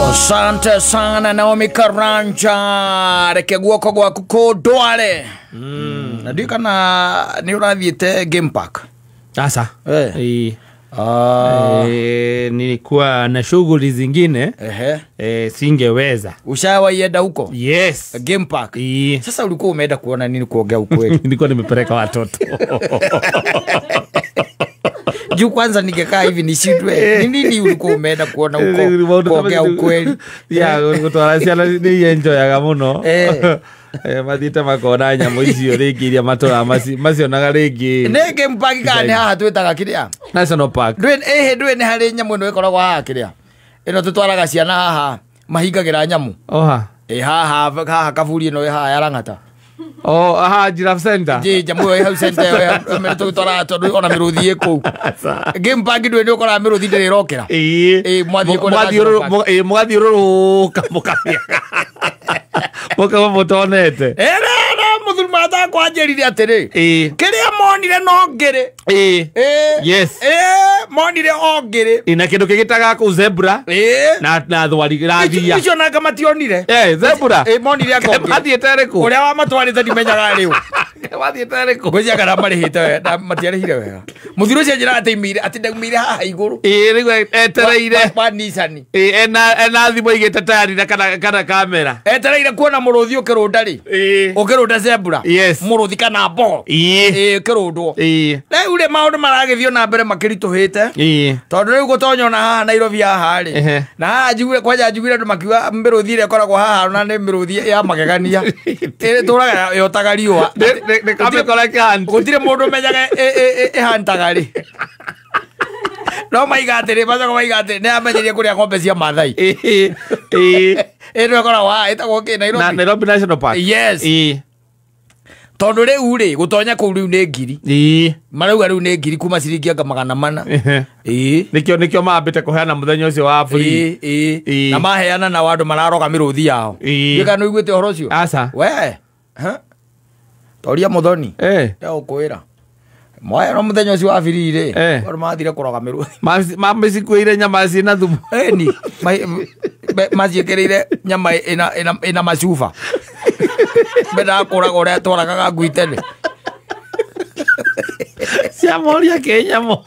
Asante sana Naomi Karanja. Reke guoko gwaku kundware. Ndika na ni urathiete game park. Sasa nilikuwa na shughuli zingine singeweza. Ushawaenda huko? Yes. Game park. Sasa ulikuwa umeenda kuona nini kuongea ukweli? Nilikuwa nimepeleka watoto. Juu kwanza ningekaa hivi nishindwe. Ni nini ulikuwa umeenda kuona huko kuongea ukweli? Ya ngutwara ciana ni enjoyaga muno. Mathite makona nyamũ icio rĩngĩ iria matũra macionaga rĩngĩ. Nĩ game park kana haha twĩtaga kĩrĩa? National Park. Ndwĩ nĩ harĩ nyamũ ĩno ĩkoragwo haha kĩrĩa? Ĩno tũtwaraga ciana haha mahingagĩra nyamũ. Oha. Haha kaburi ĩno haha ya Lang'ata. Aha, Giraffe Center. Jamu hau center tũtwara tondũ ona mĩrũthi ĩkũu. Game park ndwĩ nĩ ũkoraga mĩrũthi ndĩrĩ ĩrokĩra. Mũgathiũrũrũka mũkamĩa. Mũkama mũtonete. Mũthuri mata kwanjĩrire atĩrĩ. Kĩrĩa monire no ngĩrĩ. Yes. Monire o ngĩrĩ. Na kĩndũ kĩgĩtaga kũu zebra. Na thwari rathia. Icio nanga mationire. Zebra. Monire ngĩrĩ. Mathiĩte rĩkũ? Ũrĩa wamatwarĩte ndimenyaga rĩu. Mathiĩte rĩkũ? Ngwĩciria kana marĩhĩte wega, matiarĩhire wega. Mũthuri ũcio njĩra atĩ ndaumire haha igũrũ. Rĩu etereire. Panisani. Ena thimũ igĩte tayari na kana kamera. Etereire kuona mũrũthi ũkĩrũnda rĩ. Ũkĩrũnda zebra. Mũrũthi kana mbogo. Kĩrũndwo. Rĩu rĩ maũndũ maragĩthiĩ na mbere makĩritũhĩte. Tondũ rĩu gũtonyona haha Nairobi haha rĩ. Na haha njiguire andũ makiuga mĩrũthi ĩrĩa ĩkoragwo haha na nĩ mĩrũthi ya magegania. Tũraga yotaga riũa. Gũtirĩ mũndũ menyaga ĩhantaga rĩ. No maiga atĩrĩ, macoka maiga atĩrĩ nĩ amenyerie kũrĩa ng'ombe cia Maathai. Ĩno ĩkoragwo haha ĩtagwo kĩ Nairobi? Nairobi National Park. Yes. Tondũ rĩu rĩ gũtonya kũu rĩu nĩ ngiri. Marauga rĩu nĩ ngiri kuma ciringi anga 400. Nĩkĩo mambĩte kũheana mũthenya ũcio wa free. Na maheana na andũ mararoga mĩrũthi yao. Gĩka nĩ uiguĩte ũhoro ũcio? Aca. We. Toria Muthoni. Ya ũkwĩra. Moya no mũthenya ũcio wa free rĩ. Andũ mathire kũroga mĩrũthi. Mamĩcikuĩire nyama ciĩna thumu. Ni. Maciĩkĩrĩire nyama ĩna macuba. Benda kũraga ũrĩa twaragaga ngui tene. Ciamoria Kenyamo.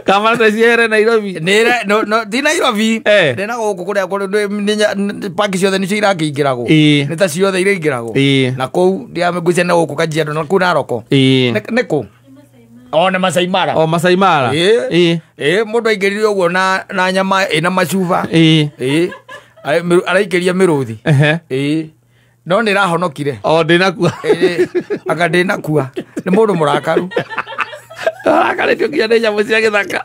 Kamara ciere Nairobi. No ti Nairobi. Ndena gũkũ kũrĩa paki ciothe nĩcio irakĩingĩragwo. Nĩ ta ciothe irakĩingĩragwo. Na kũu ndiamĩngũcia na gũkũ Kajiado na kũu Naroko. Nĩ kũ? Nĩ Masai Mara. Masai Mara. Mũndũ aingĩrire ũguo na nyama ĩna macuba. Araikĩria mĩrũthi. No nĩ rahonokire. Ndĩnakua. Aka ndĩnakua. Nĩ mũndũ mũrakaru. Arakarĩtio nginya nĩ nyamũ cia gĩthaka.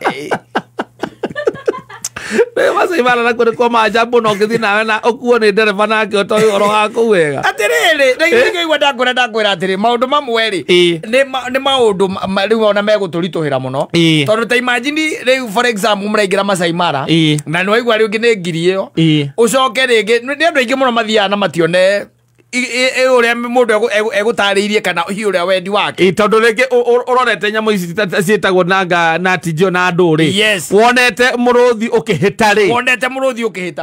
Masai Mara na kũrĩ kwa maajabu no ngĩthiĩ nawe na ũkuo nĩ ndereba nake ũtoĩ ũhoro wa kũu wega. Atĩrĩrĩ, ndaigua ndakwĩra atĩrĩ maũndũ mamwe rĩ nĩ maũndũ rĩu ona megũtũritũhĩra mũno. Tondũ ta imagine rĩu for example mũraingĩra Masai Mara na nĩ waigua rĩngĩ nĩ ngiri ĩyo. Ũcoke rĩngĩ nĩ andũ aingĩ mũno mathiaga na matione ũrĩa mũndũ egũtarĩirie kana hihi ũrĩa wendi wake. Tondũ rĩngĩ ũrorete nyamũ ici ciĩtagwo na tinjio na ndũrĩ. Wonete mũrũthi ũkĩhĩta rĩ.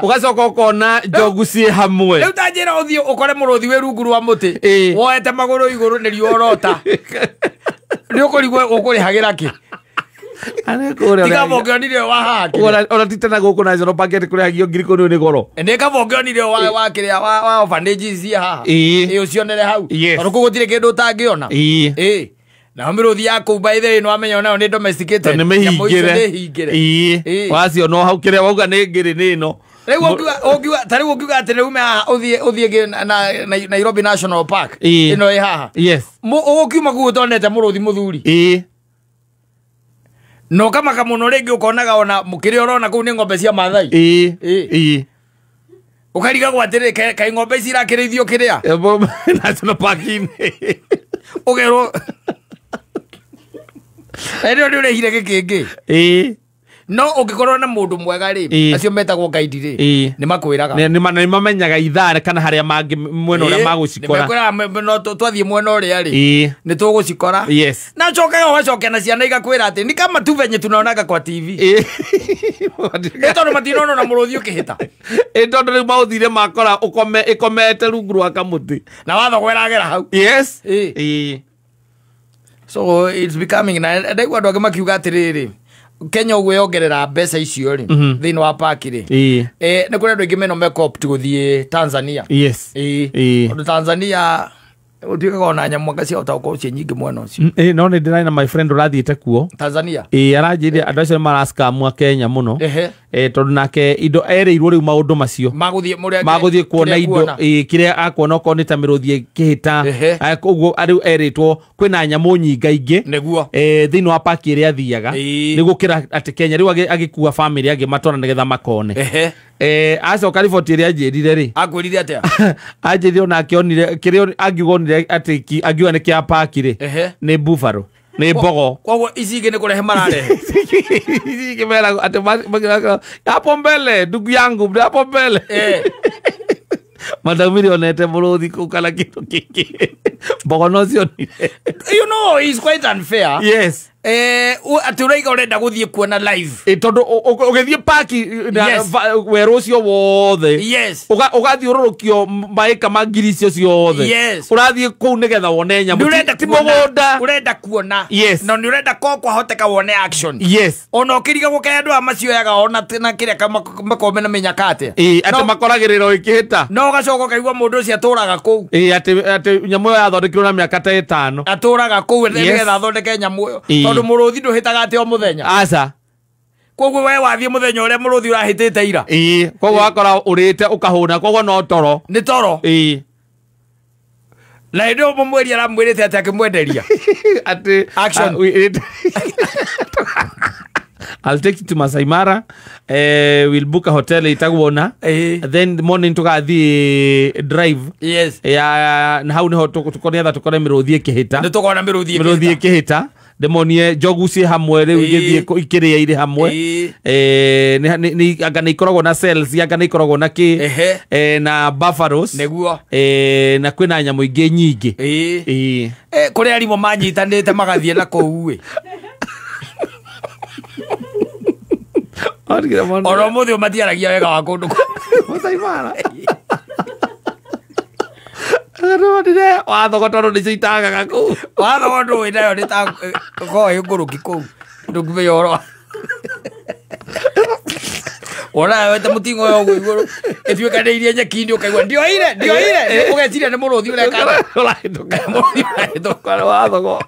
Ũgacoka ũkona njogu ciĩ hamwe. Rĩu ta njĩra ũthiĩ ũkore mũrũthi wĩ rungu rwa mũtĩ. Woete magũrũ igũrũ nĩ riũa ũrota. Nĩ ũkũrigwo ũkũrĩhagĩra kĩ? Tiga vongionire wa haki. Ona titana gũkũ National Park kũrĩhagio ngiri kũnũ nĩ goro. Nĩ ka vongionire wa kĩrĩa wa orphanages cia haha. Ũcionere hau. Tondũ kũu gũtirĩ kĩndũ ũtangĩona. Na mĩrũthi ya kũu by the way no amenya nayo nĩ domesticated. Nĩ mĩhingĩre. Wacio no hau kĩrĩa wauga nĩ ngĩrĩ nĩ ĩno. Rĩu ũngiuga atĩ rĩu ũthiĩ Nairobi National Park ĩno ĩ haha. Ũgũkiuma kũu ũtonete mũrũthi mũthuri. No kama mũno rĩngĩ ũkonaga ona mũkĩrĩ ũrona kũu nĩ ng'ombe cia Maathai. Ũkarigagwo atĩrĩ kaĩ ng'ombe ici irakĩrĩithio kĩrĩa? National Park-inĩ. Ũgerwo. Nĩ ũrĩhire gĩkĩngĩ. no ukikorwo na mundu mwega ri acio metagwo guide ri ni makwiraga ni mamenyaga ithare kana haria mangi mwena uria magucikora nimekwira no twathie mwena uria ri ni tugucikora na chokaga wacoke na ciana igakwira ati ni kama tu venye tunaonaga kwa TV tondu matinono na muruthi ukihita tondu riu mauthire makora ikomete rungu rwa kamuti na wathogweragera hau so it's becoming na ndaigua andu angi makiuga atiriri Kenya ugwe yongerera mbeca icio ri thiini wa park ri ni kuri andu aingi meno mekopt guthie Tanzania andu Tanzania utigaga ona nyamu ngacia utauko cie nyingi mwena ucio no ni ndina na my friend urathiite kuo Tanzania aranjire andu acio maraska mwa Kenya muno tondu nake indo ereirwo riu maundu macio maguthie kuona indo kiria akuona ko ni ta miruthie kihita koguo riu eritwo kwina nyamu nyingaingi niguo thiini wa park iria athiaga ni gukira ati Kenya riu agikua family agi matona nigetha makone acoka riboti iria anjirire ri akwirire atia anjirire ona akionire kiria angigonire ati angiwa ni kia park ri ni buffalo ni mbogo koguo ici ingi ni kurehe mararehe ici mera ati hapo mbele ndugu yangu hapo mbele madamiri onete muruthi kukala kitu kiki mbogo no cio you know it's quite unfair aturaiga urenda guthie kuona live tondu ugithie park weru cio wothe ugathie ururukio maika magiri cio ciothe urathie kuu nigetha wone nyamu ti mugunda urenda kuona no ni urenda ko kwahoteka wone action ona ukiriga gukaya andu amacioyaga ona tina kiria makome na menyakate ati makoragirira ikihita no gacoka kaigwa mundu ucio aturaga kuu ati nyamu yo yathondekirwo na miaka ta 5 aturaga kuu nigetha athondeke nyamu yo tondu muruthi nduhitaga ati o muthenya aca koguo we wathie muthenya uria muruthi urahitite ira koguo wakora urite ukahuna koguo no toro ni toro na ndio mumweri aramwirite ati akimwenderia ati action I'll take you to Masai Mara. We'll book a hotel itagwona. Then the morning tugathi drive. Na hau niho tukone atha tukone miruthie kihita. Ni tukona miruthie kihita. Demonie joguci hamwe riu igithie ikiria iri hamwe ni anga ni ikoragwo na cells anga ni ikoragwo na ki na buffaloes neguo na kwina nyamu ingi nyingi kuri arimo manyitanite magathie na kou oro muthio matiaragia wega wa kundu Masai Mara Ndire wathogotorwo nĩ citagaga kũu wathogotorwo nayo nĩ ta koe ngũrũki kũu ndũngĩme yoro ona wete mutingo yo igũrũ ĩtuĩkanĩirie nyeki-inĩ ũkaigua ndioire ũgeciria nĩ mũrũthi ũreka wathogo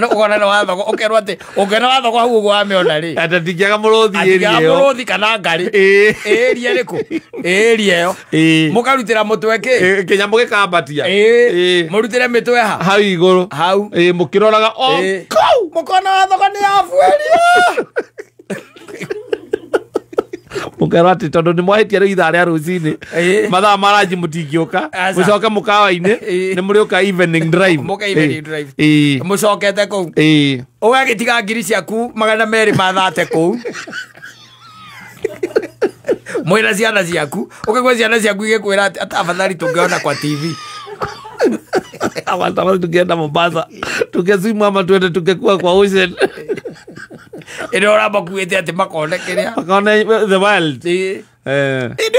ũkona nĩ wathogo ũkerwo atĩ ũngĩona wathogo hau ũguo wamĩona rĩ ata ndingĩaga mũrũthi kana ngarĩ ĩria rĩkũ ĩria ĩyo mũkarutĩra mũtwe kĩnyamũ gĩkambatia mũrutĩre mĩtwe hau igũrũ hau mũkĩroraga kũu mũkona wathogo nĩ abuĩria mukerwo ati tondu ni mwahitie riu ithaa ria rucini mathaa maranji mutingĩũka mucoke mũkawa-inĩ nĩ mũrĩũka evening drive mũcokete kũu ũgagĩtiga ngiri ciaku 200 mathate kũu mwĩna ciana ciaku ũkaigua ciana ciaku igĩkwĩra atĩ atabathari tũngĩona kwa TV awatamani tungeenda Mombasa tungeswim ama tuende tungekuwa kwa ocean ĩrĩa ũramakuĩte atĩ makone kĩrĩa makone the world nĩ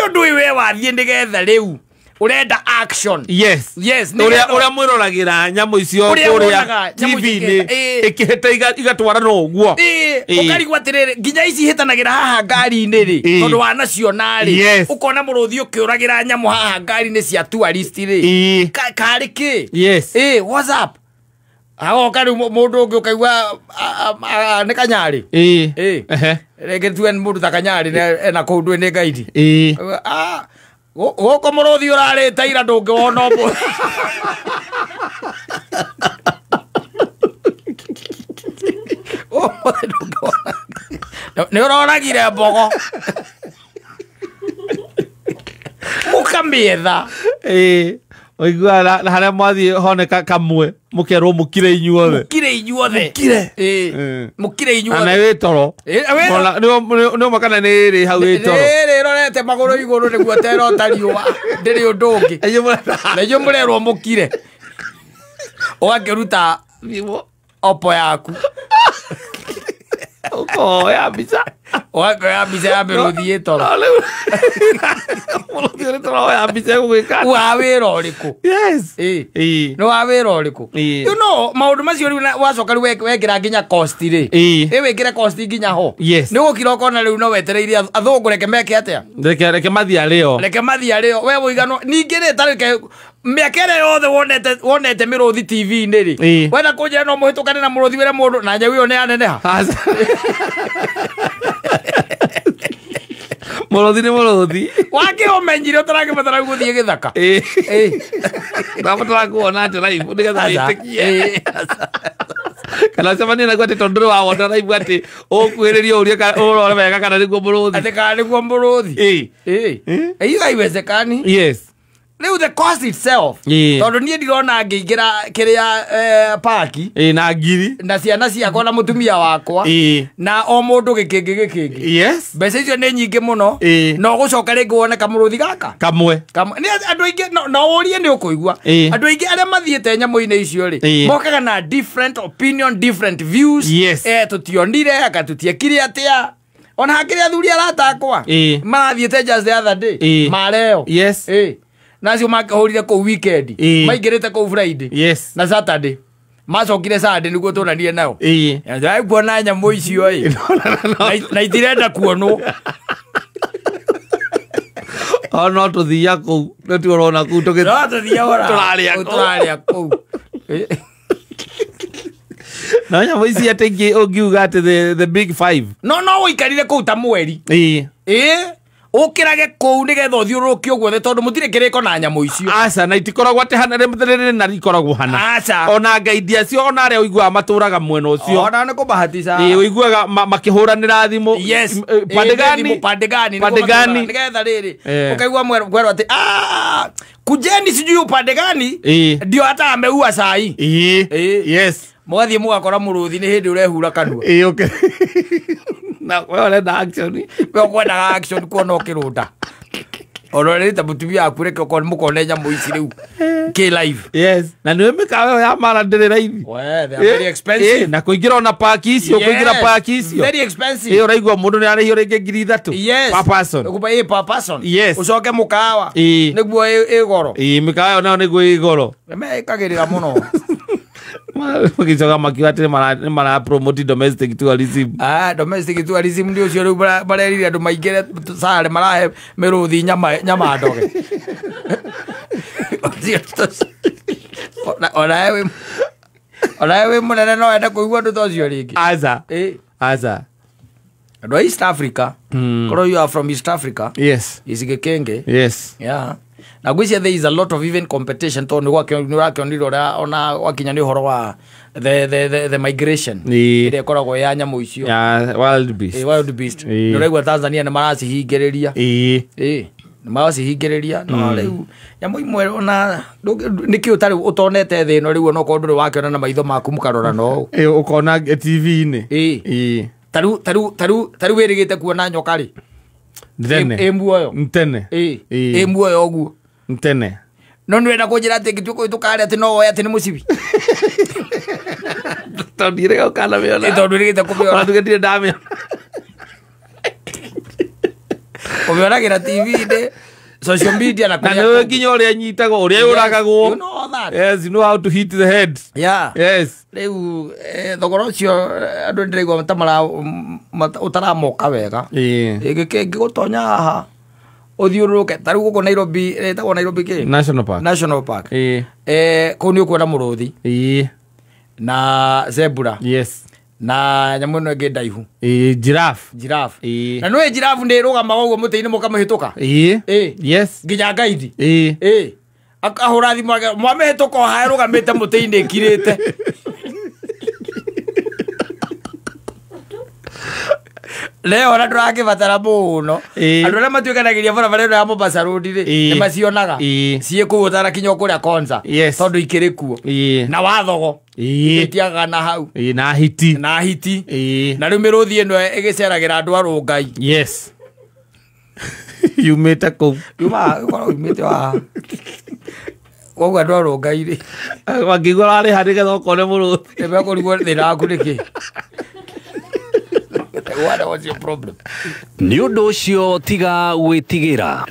ũndũ we wathiĩ nĩgetha rĩu urenda action uria mwiroragĩra nyamũ icio kũrĩa TV-inĩ ĩkĩhĩta igatwara no ũguo ũkarigwo atĩrĩrĩ nginya ici hĩtanagĩra haha ngari-inĩ rĩ tondũ wanaciona rĩ ũkona mũrũthi ũkĩũragĩra nyamũ haha ngari-inĩ cia tourist rĩ karĩ kĩ what's up agoka rĩu mũndũ ũngĩ ũkaigua nĩ kanyarĩ rĩngĩ tue nĩ mũndũ ta kanyarĩ ena kũu ndũĩ nĩ gaidi gũkũ mũrũthi ũrarĩte ira ndũngĩwona ũmwe nĩ ũroragire mbogo ũkamĩetha oigua na haria mwathi hone kamwe mukerwo mukire inyuothe mukire inyuothe ana we toro no makana ni ri hau ri toro ri rorete maguru iguru niguo tero tariwa ndiri undu ungi na murerwo mukire ugakiruta opo yaku ukoya mbica ya miruthi itoro muruthi uri toro ya mbica gugika wa wira uriku yes no wa wira uriku you know maundu macio riu wacoka riu wekira nginya cost ri wekire cost nginya ho ni gukira ukona riu no wetereire athungu reke meke atia reke mathi ario we woigano ningi ri tarike miakere yothe wonete miruthi TV-ini ri wenda kunjira no muhitukane na muruthi wire mundu na nyau iyo ni aneneha muruthi ni muruthi wake omenyire utarake matara guthie githaka ndabatara kuona drive nigetha itikie kana semani na gwate tonduru wa wona raibu ati ukuhiririo uria urore wega kana niguo muruthi ati kana niguo muruthi iyo aiwezekani yes riu the cost itself tondu nie ndirona ngiingira kiria parki na ngiri na ciana ciakwa na mutumia wakwa na o mundu gikingi yes mbeca icio ni nyingi muno no gucoka ringi wone kamuruthi gaka kamwe ni andu aingi no urie ni ukuigua andu aingi aria mathiete nyamu-ini icio ri mokaga na different opinion different views tutionire akatutiekire atia ona hakiri athuri aratakwa marathiete just the other day mareo yes nacio makahurire ko weekend maingirite ko Friday na Saturday macokire Sunday niguo tunanie nao ya kuona nyamu icio na itirenda kuonwo no tuthia ku turona ku turaria ku na nyamu ici atengi ungiuga ati the big five no uikarire ku ta mweri ukirage kou nigetha uthiururuke guothe tondu mutire kiriko na nyamu icio aca na itikoragwo ati hana remutherere na rikoragwo hana aca ona ngaidi acio ona aria uiguaga maturaga mwena ucio ona ni kubahatisha uiguaga makihuranira thimu pandegani nigetha riri ukaigua mweru ati kujeni sijui upande gani ndio hata ameua sai yes mwathi mugakora muruthi ni hindi urehura kanua okay na wewe na action we kwenda action kuona ukirunda orore ta mutumia akure ko mukone nyamu ici riu ki live yes na niwe mikawe ya mara ndire hivi we they are very expensive na kuingira ona park icio kuingira park icio very expensive uraigua mundu ni arihio ringi ngiri 3 per person ukuba per person ucoke mukawa niguo igoro mikawa ona niguo igoro mekagirira muno magicoka makiwatire mara promote domestic tourism domestic tourism ndio cio riu barerire andu maingire sare marahe miruthi nyama ndoge ona we munene no enda kuigua andu tocio ringi aza andu a East Africa koro you are from East Africa isigikenge na gwisia there is a lot of even competition to ni wakioniro ona wakinya ni horo wa the migration ile koragwo ya nyamu icio wild beast ndio Tanzania na maracihingiriria ni maracihingiriria no riu nyamu imwe ona niki utari utonete thino riu no kondu wakiona na maitho maku mukarora no ukona TV-ini taru wirigite kuona nyoka ri Ntene muoyo oguo ntene no nwenda kunjira ati gituko itukare ati no ati ni mucibi tondire ukana miona tondire kumiona ndugetire ndamia kumiona TV-ini social media na kuria nginya uria nyitago uria uragagwo you know that yes you know how to hit the head yes riu thogoro ucio andu ndirigwa tamara utaramoka wega giki gutonya haha uthiururuke tariu guko Nairobi etagwo Nairobi National Park kuu ni ukuona muruthi na zebra na nyamu ino ingi ndaihu giraffe na nwe giraffe ndirugama uguo muti-ini mukamihituka nginya gaidi akahura thimu mwamihituka hae rugamite muti-ini ikirite leo na turake batara muno andu aria matuikanagiria barabara ino ya Mombasa Road ri ni macionaga cie kuo tara kinyo kuria Konza tondu ikiri kuo na wathogo itiaga na hau na hiti na riu miruthi ino igiceragira andu arungai yumite kou yumite wa koguo andu arungai ri wakigwa rari hari getha ukone muruthi ebekurigwo thina waku niki What was your problem? Ni undu ucio tiga gwitigira